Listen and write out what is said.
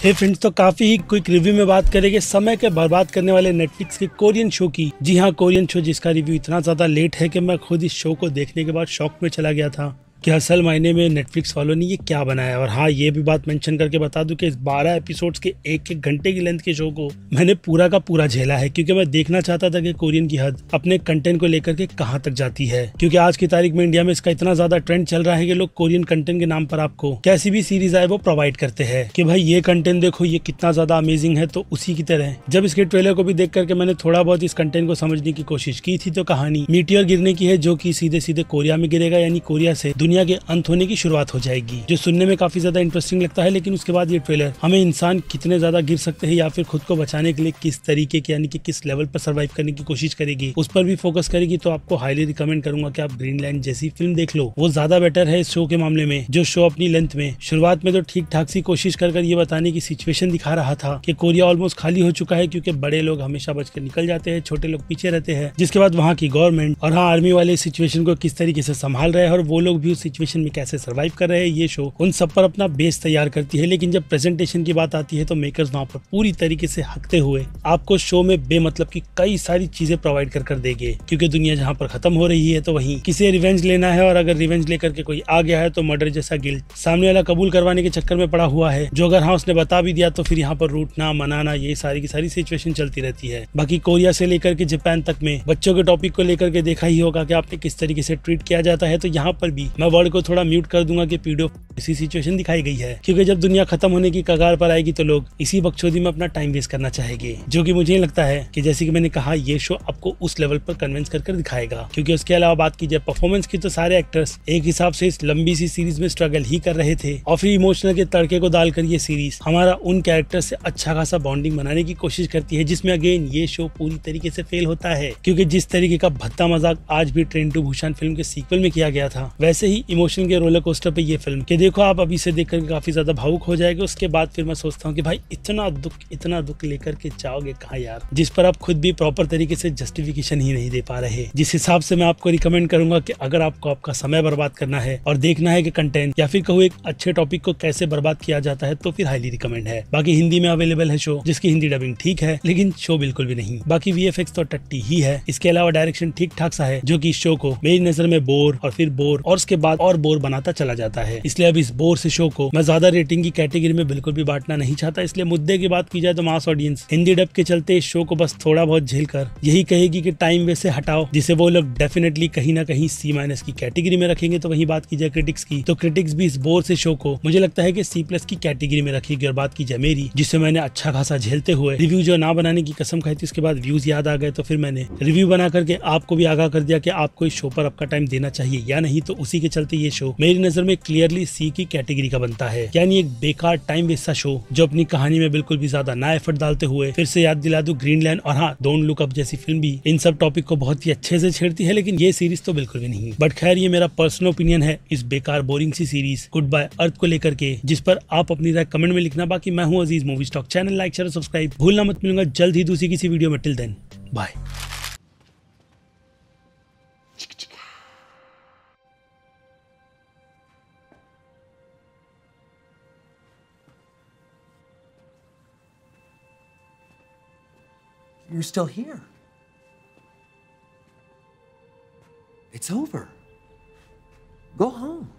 हे friends, तो काफी ही quick review में बात करेंगे समय के बर्बाद करने वाले नेटफ्लिक्स के कोरियन शो की। जी हाँ, कोरियन शो जिसका रिव्यू इतना ज्यादा लेट है कि मैं खुद इस शो को देखने के बाद शॉक में चला गया था कि असल मायने में नेटफ्लिक्स वालों ने ये क्या बनाया। और हाँ, ये भी बात मेंशन करके बता दूं कि इस 12 एपिसोड्स के एक घंटे की लेंथ के शो को मैंने पूरा का पूरा झेला है, क्योंकि मैं देखना चाहता था कि कोरियन की हद अपने कंटेंट को लेकर के कहाँ तक जाती है। क्योंकि आज की तारीख में इंडिया में इसका इतना ज्यादा ट्रेंड चल रहा है कि लोग कोरियन कंटेंट के नाम पर आपको कैसी भी सीरीज आए वो प्रोवाइड करते हैं कि भाई ये कंटेंट देखो, ये कितना ज्यादा अमेजिंग है। तो उसी की तरह जब इसके ट्रेलर को भी देख करके मैंने थोड़ा बहुत इस कंटेंट को समझने की कोशिश की थी, तो कहानी मीटियोर गिरने की है जो कि सीधे सीधे कोरिया में गिरेगा, यानी कोरिया से दुनिया के अंत होने की शुरुआत हो जाएगी, जो सुनने में काफी ज्यादा इंटरेस्टिंग लगता है। लेकिन उसके बाद ये ट्रेलर हमें इंसान कितने ज्यादा गिर सकते हैं या फिर खुद को बचाने के लिए किस तरीके की, यानी कि किस लेवल पर सर्वाइव करने की कोशिश करेगी, उस पर भी फोकस करेगी। तो आपको हाईली रिकमेंड करूंगा कि आप ग्रीनलैंड जैसी फिल्म देख लो, वो ज्यादा बेटर है इस शो के मामले में। जो शो अपनी लेंथ में शुरुआत में तो ठीक ठाक सी कोशिश कर ये बताने की सिचुएशन दिखा रहा था कि कोरिया ऑलमोस्ट खाली हो चुका है, क्योंकि बड़े लोग हमेशा बचकर निकल जाते हैं, छोटे लोग पीछे रहते हैं। जिसके बाद वहाँ की गवर्नमेंट और हाँ आर्मी वाले सिचुएशन को किस तरीके से संभाल रहे हैं और वो लोग भी उस सिचुएशन में कैसे सर्वाइव कर रहे हैं, ये शो उन सब पर अपना बेस तैयार करती है। लेकिन जब प्रेजेंटेशन की बात आती है तो मेकर्स वहाँ पर पूरी तरीके से हकते हुए आपको शो में बेमतलब की कई सारी चीजें प्रोवाइड कर देंगे, क्योंकि दुनिया जहाँ पर खत्म हो रही है तो वहीं किसी रिवेंज लेना है, और अगर रिवेंज लेकर के कोई आ गया है तो मर्डर जैसा गिल्ट सामने वाला कबूल करवाने के चक्कर में पड़ा हुआ है, जो अगर हाँ उसने बता भी दिया तो फिर यहाँ पर रूठना मनाना, ये सारी की सारी सिचुएशन चलती रहती है। बाकी कोरिया से लेकर के जापान तक में बच्चों के टॉपिक को लेकर के देखा ही होगा कि आपने किस तरीके से ट्रीट किया जाता है। तो यहाँ पर भी मैं वर्ड को थोड़ा म्यूट कर दूंगा कि पीडो इसी सिचुएशन दिखाई गई है, क्योंकि जब दुनिया खत्म होने की कगार पर आएगी तो लोग इसी बकचोदी में अपना टाइम वेस्ट करना चाहेंगे, जो कि मुझे लगता है कि जैसे कि मैंने कहा, ये शो आपको उस लेवल पर कन्विंस कर दिखाएगा। क्योंकि उसके अलावा बात की जाए परफॉर्मेंस की, तो सारे एक्टर्स एक हिसाब से इस लंबी सी सीरीज में स्ट्रगल ही कर रहे थे, और फिर इमोशनल के तड़के को डालकर ये सीरीज हमारा उन कैरेक्टर से अच्छा खासा बॉन्डिंग बनाने की कोशिश करती है, जिसमें अगेन ये शो पूरी तरीके से फेल होता है। क्योंकि जिस तरीके का भद्दा मजाक आज भी ट्रेन टू बुसान फिल्म के सीक्वल में किया गया था, वैसे ही इमोशन के रोलर कोस्टर पे ये फिल्म कि देखो आप अभी से देखकर काफी ज्यादा भावुक हो जाएगा। उसके बाद फिर मैं सोचता हूँ कि भाई इतना दुख लेकर के जाओगे कहाँ यार, जिस पर आप खुद भी प्रॉपर तरीके से जस्टिफिकेशन ही नहीं दे पा रहे। जिस हिसाब से मैं आपको रिकमेंड करूंगा कि अगर आपको आपका समय बर्बाद करना है और देखना है कि कंटेंट या फिर कहूँ एक अच्छे टॉपिक को कैसे बर्बाद किया जाता है, तो फिर हाईली रिकमेंड है। बाकी हिंदी में अवेलेबल है शो, जिसकी हिंदी डबिंग ठीक है, लेकिन शो बिल्कुल भी नहीं। बाकी VFX तो टट्टी ही है। इसके अलावा डायरेक्शन ठीक ठाक सा है, जो कि इस शो को मेरी नजर में बोर और फिर बोर और उसके बाद और बोर बनाता चला जाता है। इसलिए अब इस बोर से शो को मैं ज्यादा रेटिंग की कैटेगरी में बिल्कुल भी बांटना नहीं चाहता। इसलिए मुद्दे की बात की जाए तो मास ऑडियंस हिंदी डब के चलते इस शो को बस थोड़ा बहुत झेल कर यही कहेगी कि टाइम वेस्ट से हटाओ, जिसे वो लोग डेफिनेटली कहीं ना कहीं C- की कैटेगरी में रखेंगे। तो वही बात की जाए क्रिटिक्स की, तो क्रिटिक्स भी इस बोर से शो को मुझे लगता है कि C+ की कैटेगरी में रखेगी। और बात की जाए मेरी, जिससे मैंने अच्छा खासा झेलते हुए रिव्यू जो ना बनाने की कसम खाई थी, उसके बाद व्यूज याद आ गए, तो फिर मैंने रिव्यू बना करके आपको भी आगाह कर दिया कि आपको इस शो पर आपका टाइम देना चाहिए या नहीं। तो उसी के चलते ये शो मेरी नजर में क्लियरली C की कैटेगरी का बनता है, यानी एक बेकार टाइम वेस्ट सा शो जो अपनी कहानी में बिल्कुल भी ज्यादा ना एफर्ट डालते हुए फिर से याद दिला दूं ग्रीनलैंड और हाँ डोंट लुक अप जैसी फिल्म भी इन सब टॉपिक को बहुत ही अच्छे से छेड़ती है। लेकिन ये सीरीज तो बिल्कुल भी नहीं। बट खैर, ये मेरा पर्सनल ओपिनियन है इस बेकार बोरिंग सी सीरीज गुड बाय अर्थ को लेकर के, जिस पर आप अपनी राय कमेंट में लिखना। बाकी मैं हूँ Aziz movie stock, channel like share subscribe भूलना मत। मिलूंगा जल्द ही दूसरी किसी वीडियो में। Till then bye. You're still here. It's over. Go home.